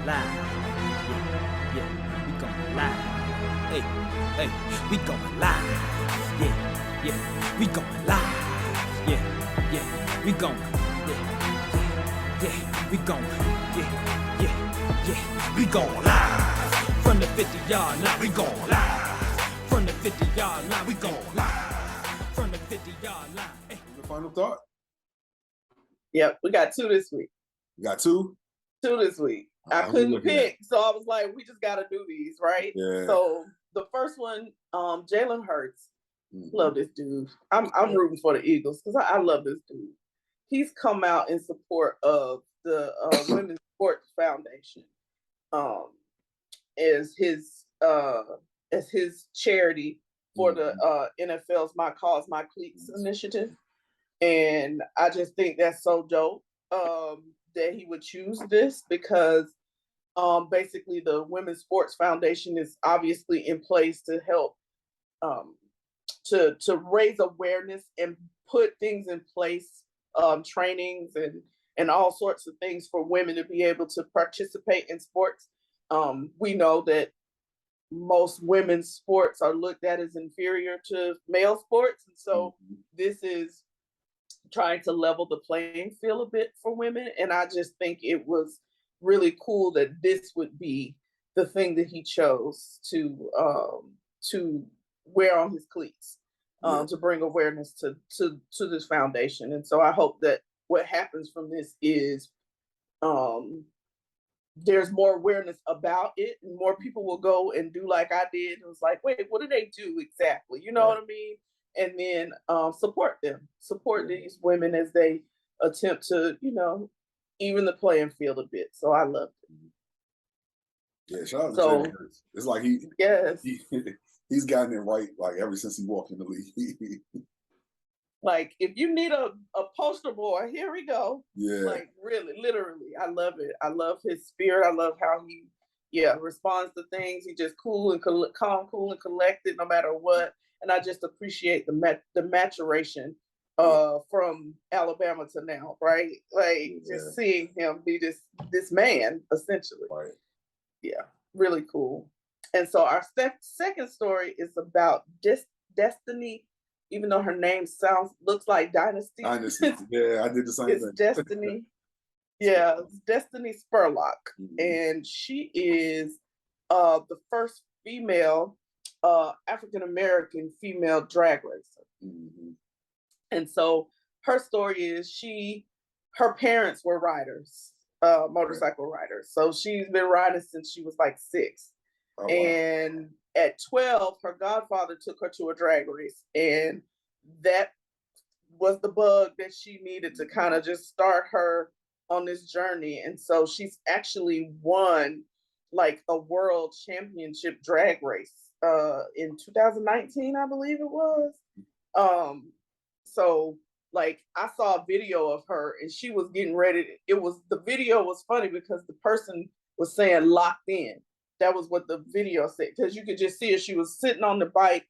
live. Yeah, yeah, we going live. Hey, hey, we going live. Yeah, yeah, we going live. Yeah, yeah, we going. Yeah, yeah, we going. Yeah, yeah, yeah, we going live. From the 50-yard line, we going live. From the 50-yard line, we going live. From the 50-yard line. Hey. The final thought? Yep, we got two this week. You got two? Two this week. I couldn't pick, so I was like, we just got to do these, right? Yeah. So the first one, Jalen Hurts. Love this dude. I'm rooting for the Eagles because I love this dude. He's come out in support of the Women's Sports Foundation as his charity for the NFL's My Cause, My Cleats initiative. And I just think that's so dope that he would choose this because basically the Women's Sports Foundation is obviously in place to help to raise awareness and put things in place, trainings and all sorts of things for women to be able to participate in sports. We know that most women's sports are looked at as inferior to male sports. And so this is trying to level the playing field a bit for women. And I just think it was really cool that this would be the thing that he chose to wear on his cleats, to bring awareness to this foundation. And so I hope that what happens from this is there's more awareness about it and more people will go and do like I did. It was like, wait, what do they do exactly? You know what I mean? And then support these women as they attempt to, even the playing field a bit. So I loved it. Yeah, shout out to Jalen Hurts. It's like he's gotten it right like ever since he walked in the league. Like if you need a poster boy, here we go. Yeah. Like really, literally, I love it. I love his spirit. I love how he responds to things. He just calm, cool, and collected no matter what. And I just appreciate the maturation from Alabama to now, right? Like just seeing him be this man, essentially. Right. Yeah, really cool. And so our second story is about Dystany, even though her name looks like Dynasty. Dynasty, yeah, I did the same thing. It's Dystany. Yeah, it's Dystany Spurlock. And she is the first female African-American female drag racer. And so her story is her parents were riders, motorcycle riders. So she's been riding since she was like 6. Oh, and wow. At 12, her godfather took her to a drag race. And that was the bug that she needed to kind of just start her on this journey. And so she's actually won like a world championship drag race in 2019, I believe it was. So like I saw a video of her and she was getting ready. The video was funny because the person was saying locked in. That was what the video said, because you could just see her. She was sitting on the bike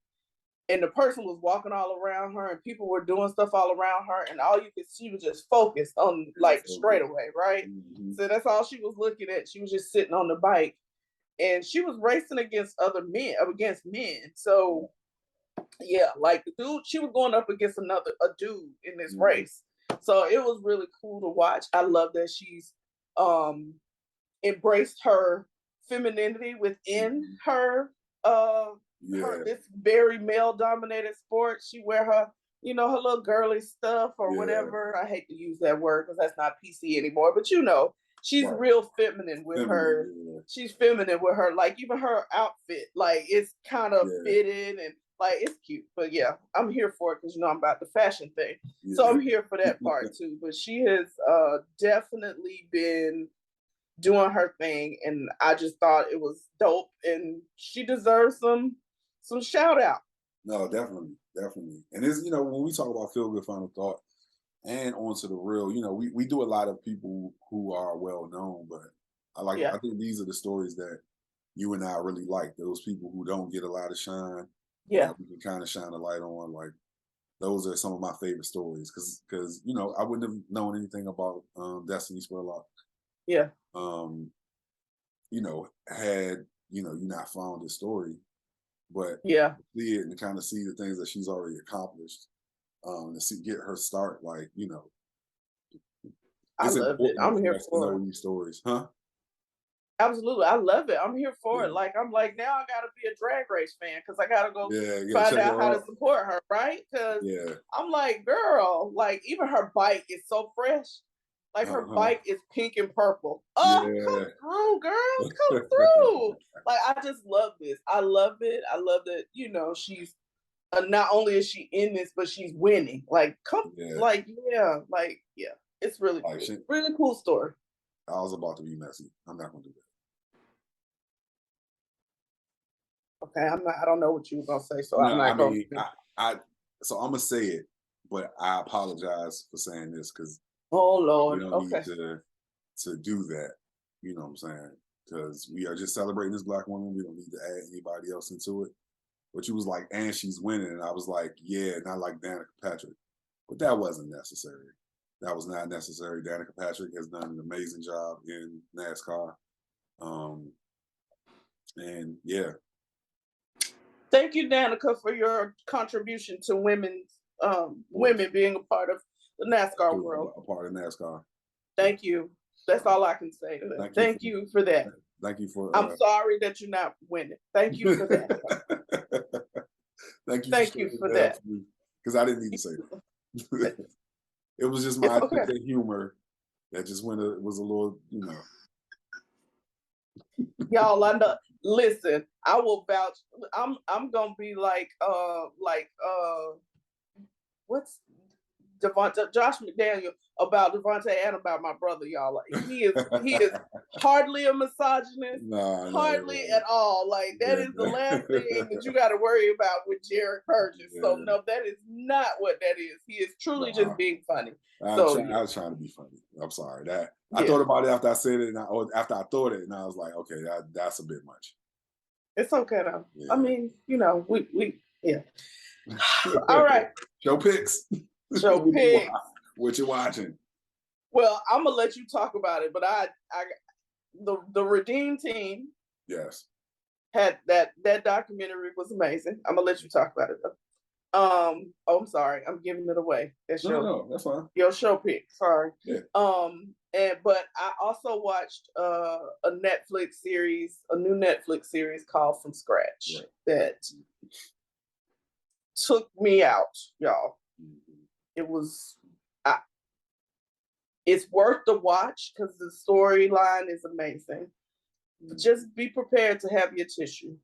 and the person was walking all around her and people were doing stuff all around her. And all you could see was just focused on like straightaway, right? So that's all she was looking at. She was just sitting on the bike and she was racing against men. So yeah, like the dude, she was going up against a dude in this race. So it was really cool to watch. I love that she's embraced her femininity within her this very male dominated sport. She wear her her little girly stuff or whatever. I hate to use that word because that's not PC anymore, but she's real feminine with her. She's feminine with her, like even her outfit, like it's kind of fitted and like it's cute. But yeah, I'm here for it because I'm about the fashion thing. So I'm here for that part too. But she has definitely been doing her thing, and I just thought it was dope, and she deserves some shout out. No, definitely. And it's when we talk about feel good final thought and onto the real, we do a lot of people who are well known, but I think these are the stories that you and I really like. Those people who don't get a lot of shine. Yeah, we can kind of shine a light on. Like those are some of my favorite stories because I wouldn't have known anything about Dystany Spurlock. Yeah. had, you not found the story, but Yeah. see it and kind of see the things that she's already accomplished, to get her start, I it's love it. important I'm for here us to for know it. these stories, huh? Absolutely. I love it. I'm here for Yeah, it. I'm like, now I gotta be a drag race fan because I gotta go yeah, yeah. find Check out how her to out. support her, right? Because Yeah, I'm like, girl, even her bike is so fresh. Like her uh-huh. bike is pink and purple. Oh, come Yeah. through, girl. Come through. I just love this. I love it. I love that, she's not only is she in this, but she's winning. Yeah. Yeah. It's really Like cool. Really cool story. I was about to be messy. I'm not gonna do that. Okay, I don't know what you were gonna say, so I'm No, I not going mean, to. so I'm gonna say it, but I apologize for saying this because Oh we Lord. don't need Okay. to do that. You know what I'm saying? Because we are just celebrating this black woman. We don't need to add anybody else into it. But you was like, and she's winning, and I was like, yeah, not like Danica Patrick, but that wasn't necessary. That was not necessary. Danica Patrick has done an amazing job in NASCAR, and yeah, Thank you, Danica, for your contribution to women being a part of the NASCAR world. a part of NASCAR. Thank you. That's all I can say. Thank you for that. Thank you for. I'm sorry that you're not winning. Thank you for that. Thank you for that. Because I didn't need to say that. It was just my okay. humor that just was a little, Y'all, I know. Listen, I will vouch. I'm gonna be what's Josh McDaniel about Devante Adams about my brother, y'all. He is hardly a misogynist, hardly at all. That is the last thing that you got to worry about with Jared Purchase. Yeah. So no, that is not what that is. He is truly just being funny. I was trying to be funny. I'm sorry. I thought about it after I said it, after I thought it, and I was like, okay, that's a bit much. It's okay though. Yeah. I mean, we yeah. All right. Show picks. Show picks. What you watching? Well, I'm gonna let you talk about it, but the Redeem Team. Yes. Had that documentary was amazing. I'm gonna let you talk about it though. I'm sorry, I'm giving it away. No, that's fine. Your show pick. Sorry. Yeah. But I also watched a Netflix series, a new Netflix series called From Scratch that took me out, y'all. Mm-hmm. It was. It's worth the watch because the storyline is amazing. But just be prepared to have your tissue.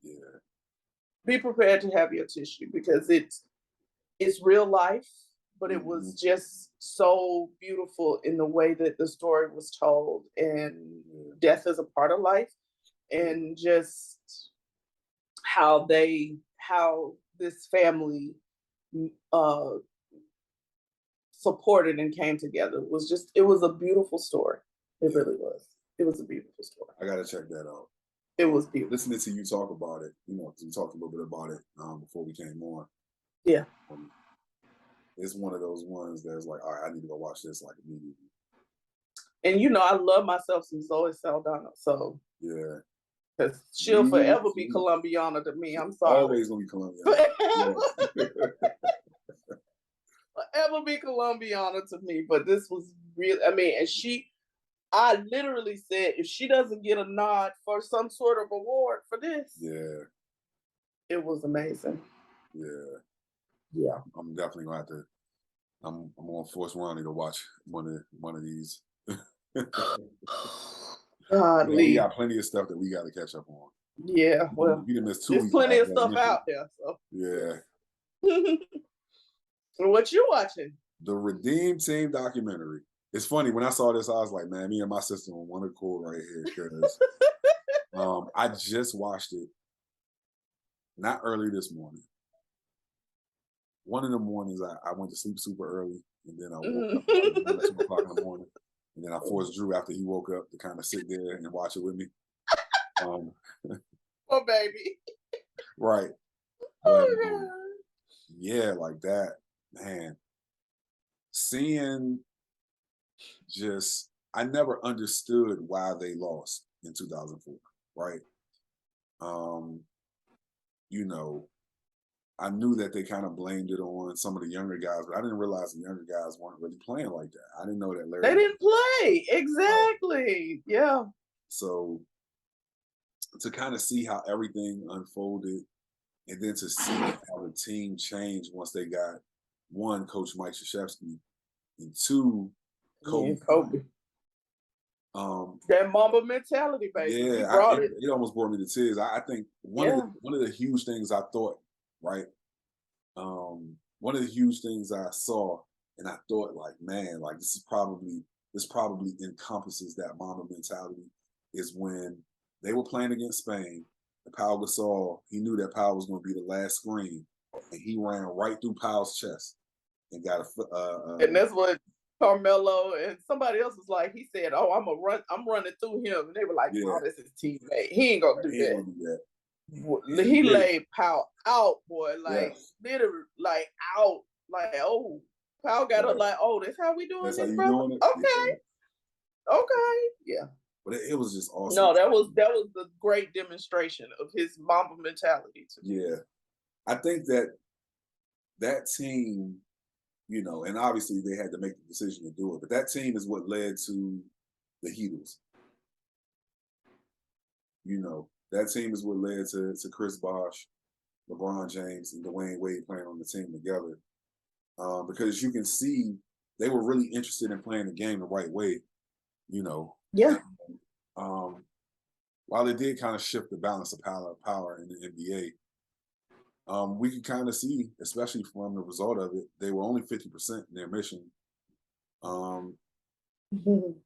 Yeah. Be prepared to have your tissue because it's real life, but it was just so beautiful in the way that the story was told, and death is a part of life, and just how this family supported and came together. It was a beautiful story. It really was. It was a beautiful story. I gotta check that out. It was beautiful. Listening to you talk about it, we talked a little bit about it before we came on. Yeah. It's one of those ones that's like, all right, I need to go watch this immediately. And I love myself some Zoe Saldana, so yeah. Because she'll forever be Colombiana to me. I'm sorry. Always gonna be Colombiana. Forever be Colombiana to me. But this was real. I mean, I literally said, if she doesn't get a nod for some sort of award for this, it was amazing. Yeah. I'm definitely gonna have to. I'm gonna force Ronnie to watch one of these. God, we got plenty of stuff that we got to catch up on. Yeah, well, we didn't miss 2 weeks. There's plenty of stuff out there. So yeah. What you watching? The Redeem Team documentary. It's funny, when I saw this, I was like, man, me and my sister on one accord right here because I just watched it not early this morning. One of the mornings I went to sleep super early, and then I woke up at 2 o'clock in the morning, and then I forced Drew after he woke up to kind of sit there and watch it with me. Oh, baby. Right. But, yeah, like that, man. Seeing I never understood why they lost. in 2004, right? You know, I knew that they kind of blamed it on some of the younger guys, but I didn't realize the younger guys weren't really playing like that. I didn't know that Larry. They didn't play. Exactly. Yeah. So to kind of see how everything unfolded and then to see how the team changed once they got, one, Coach Mike Krzyzewski, and two, Kobe. That Mamba mentality, baby. Yeah, it almost brought me to tears. I think one of the huge things I thought, right? One of the huge things I saw, and I thought, like, man, like this probably encompasses that Mamba mentality, is when they were playing against Spain. And Pau Gasol, he knew that Pau was going to be the last screen, and he ran right through Pau's chest and got a. And that's what Carmelo and somebody else was like. He said, "Oh, I'm running through him," and they were like, "Oh, this is teammate. He ain't gonna do that." He laid Pau out, boy, like literally, like out, like Pau got up, like, "Oh, that's how we doing this, brother." Okay, yeah. But it was just awesome. No, that was the great demonstration of his Mamba mentality. Yeah, I think that team, you know, and obviously they had to make the decision to do it, but that team is what led to the Heatles. You know, that team is what led to Chris Bosh, LeBron James, and Dwayne Wade playing on the team together. Because you can see they were really interested in playing the game the right way, you know. Yeah. And, while it did kind of shift the balance of power in the NBA, we could kind of see, especially from the result of it, they were only 50% in their mission.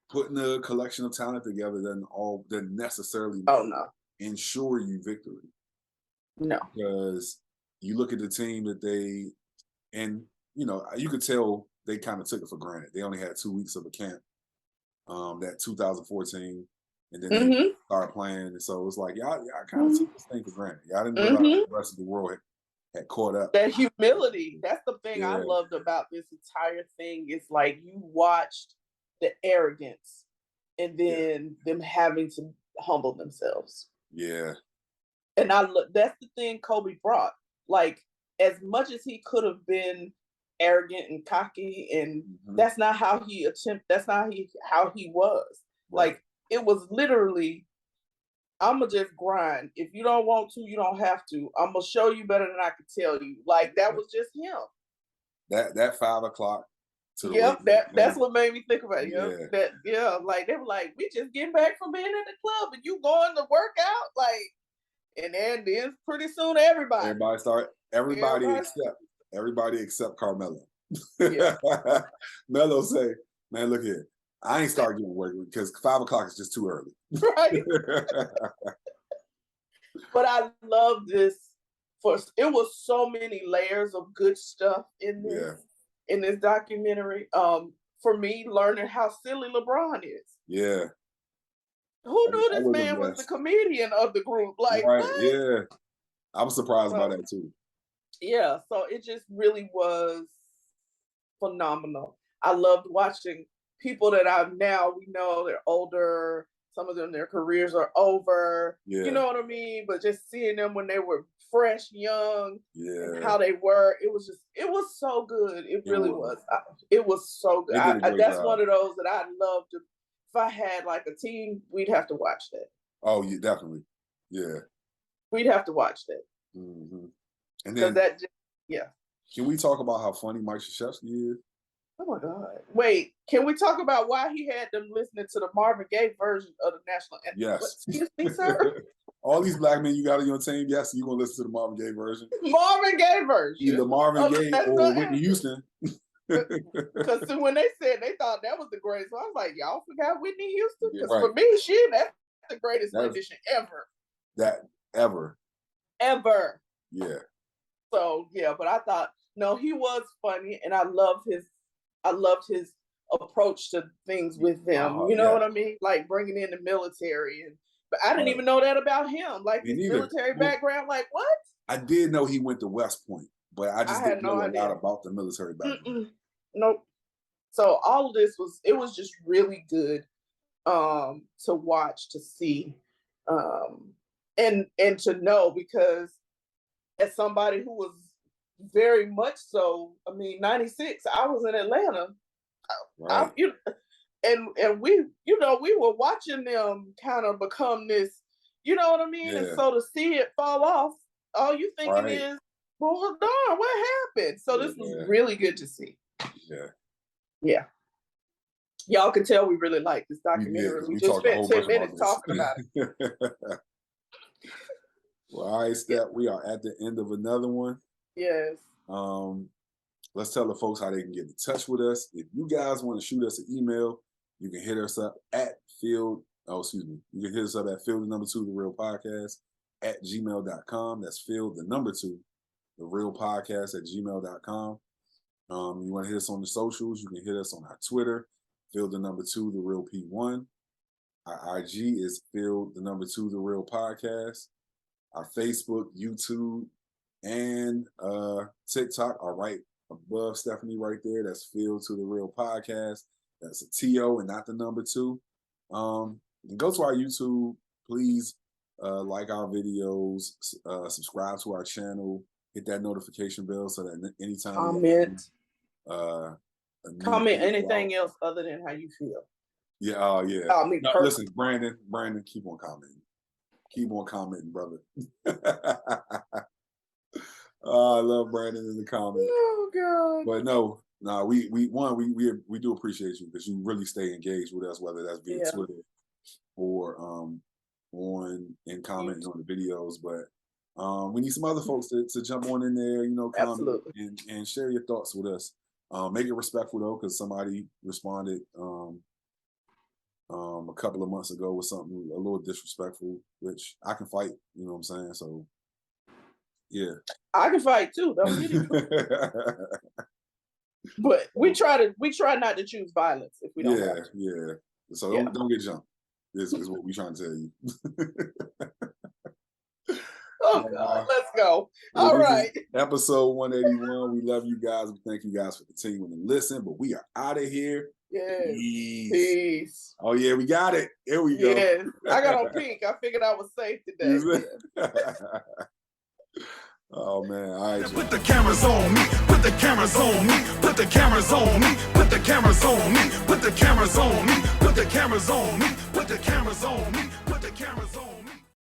Putting a collection of talent together doesn't necessarily ensure you victory. No. Because you look at the team and you know, you could tell they kind of took it for granted. They only had 2 weeks of a camp, that 2014, and then they started playing. And so it was like, y'all kind of took this thing for granted. Y'all didn't realize the rest of the world had caught up. That humility, that's the thing I loved about this entire thing, is like you watched the arrogance and then them having to humble themselves. Yeah. And that's the thing Kobe brought. Like, as much as he could have been arrogant and cocky, and that's not how he how he was. Right. Like, it was literally, I'ma just grind. If you don't want to, you don't have to. I'm gonna show you better than I can tell you. Like, that was just him. That 5 o'clock. That's what made me think about it. Like, they were like, we just getting back from being in the club and you going to work out, like, and then pretty soon everybody except Carmelo. Yeah. Melo say, man, look here, I ain't start getting work because 5 o'clock is just too early. Right. But I love this. It was so many layers of good stuff in this documentary. For me, learning how silly LeBron is. Yeah. Who knew this man was the comedian of the group? Like, right? What? Yeah. I was surprised by that too. Yeah, so it just really was phenomenal. I loved watching people that we know they're older. Some of them, their careers are over. Yeah. You know what I mean? But just seeing them when they were fresh, young, and how they were, it was so good. It really was. It was so good. That's one of those that I'd love to. If I had like a team, we'd have to watch that. Oh, yeah, definitely. Yeah. We'd have to watch that. Mm-hmm. And then can we talk about how funny Mike Krzyzewski is? Oh my God. Wait, can we talk about why he had them listening to the Marvin Gaye version of the national anthem? Yes. Excuse me, sir? All these black men you got on your team, yes, you're going to listen to the Marvin Gaye version. Marvin Gaye version. Either Marvin Gaye or Whitney Houston. Because when they said they thought that was the greatest, I was like, y'all forgot Whitney Houston? Because for me, that's the greatest rendition ever. Ever. Yeah. So but I thought, no, he was funny, and I loved his approach to things with them. You know what I mean? Like bringing in the military, but I didn't even know that about him. Like his military background. Like, what? I did know he went to West Point, but I just didn't know a lot about the military background. Nope. So all of this was just really good. to watch, to see, and to know, because as somebody who was very much so, I mean, 96, I was in Atlanta. Right. And we, we were watching them kind of become this, you know what I mean? Yeah. And so to see it fall off, all you thinking is, well, darn, what happened? So this was really good to see. Yeah. Yeah. Y'all can tell we really like this documentary. We just spent 10 minutes talking about it. Well, all right, Steph, we are at the end of another one. Yes. Let's tell the folks how they can get in touch with us. If you guys want to shoot us an email, you can hit us up at you can hit us up at field2, the real podcast at gmail.com. That's field2, the real podcast at gmail.com. You want to hit us on the socials, you can hit us on our Twitter, field2, the real P1. Our IG is field2, the real podcast. Our Facebook, YouTube, and TikTok are right above Stephanie right there. That's Field to the Real Podcast. That's a TO and not the number 2. Go to our YouTube, please. Like our videos, subscribe to our channel, hit that notification bell so that anytime comment anything else other than how you feel. Yeah, yeah. No, listen, Brandon, keep on commenting. Keep on commenting, brother. I love Brandon in the comments. Oh God. But no, we do appreciate you because you really stay engaged with us, whether that's via Twitter or and commenting on the videos. But we need some other folks to jump on in there, comment and share your thoughts with us. Make it respectful though, because somebody responded a couple of months ago with something a little disrespectful, which I can fight, you know what I'm saying? So yeah. I can fight too, don't get it. But we try not to choose violence if we don't have to. Yeah. So don't get jumped. This is what we're trying to tell you. Oh God, let's go. All right. Episode 181. We love you guys. We thank you guys for continuing to listen, but we are out of here. Yes. Peace. Oh yeah, we got it. Here we go. Yes. I got on pink. I figured I was safe today. Oh man, all right. Put the cameras on me, put the cameras on me, put the cameras on me, put the cameras on me, put the cameras on me, put the cameras on me.